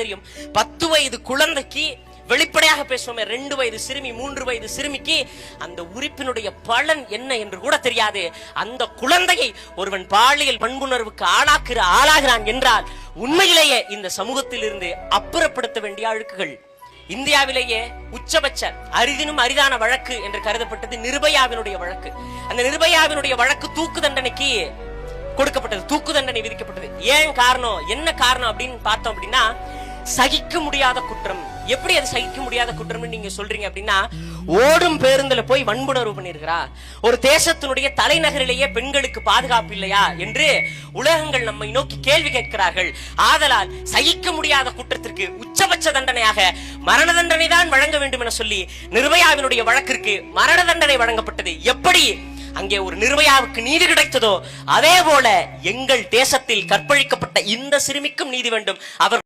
தெரியும்? 10 வயது குழந்தைக்கு வெளிப்படையாக பேசுவோமே, 2 வயது சிறுமி 3 வயது சிறுமிக்கு அந்த உறுப்பினுடைய பலன் என்ன என்று கூட தெரியாது. அந்த குழந்தையை ஒருவன் பாலியல் பண்புணர்வுக்கு ஆளாகிறான் என்றால் உண்மையிலேயே இந்த சமூகத்தில் இருந்து அப்புறப்படுத்த வேண்டிய அழுக்குகள். இந்தியாவிலேயே உச்சபட்ச அரிதினும் அரிதான வழக்கு என்று கருதப்பட்டது நிர்பயாவினுடைய வழக்கு. அந்த நிர்பயாவினுடைய வழக்கு தூக்கு தண்டனைக்கு கொடுக்கப்பட்டது, தூக்கு தண்டனை விதிக்கப்பட்டது. ஏன் காரணம், என்ன காரணம் அப்படின்னு பார்த்தோம் அப்படின்னா, சகிக்க முடியாத குற்றம். எப்படி அது சகிக்க முடியாத குற்றம் நீங்க சொல்றீங்க அப்படின்னா, ஓடும் பேருந்துல போய் வன்புணர்வு பண்ணிருக்கிறா, ஒரு தேசத்தினுடைய தலைநகரிலேயே பெண்களுக்கு பாதுகாப்பு இல்லையா என்று உலகங்கள் நம்மை நோக்கி கேள்வி கேட்கிறார்கள். ஆதலால் சகிக்க முடியாத குற்றத்திற்கு உச்சபட்ச தண்டனையாக மரண தண்டனை தான் வழங்க வேண்டும் என சொல்லி நிர்பயாவினுடைய வழக்கிற்கு மரண தண்டனை வழங்கப்பட்டது. எப்படி அங்கே ஒரு நிர்பயாவுக்கு நீதி கிடைத்ததோ அதே போல எங்கள் தேசத்தில் கற்பழிக்கப்பட்ட இந்த சிறுமிக்கும் நீதி வேண்டும். அவர்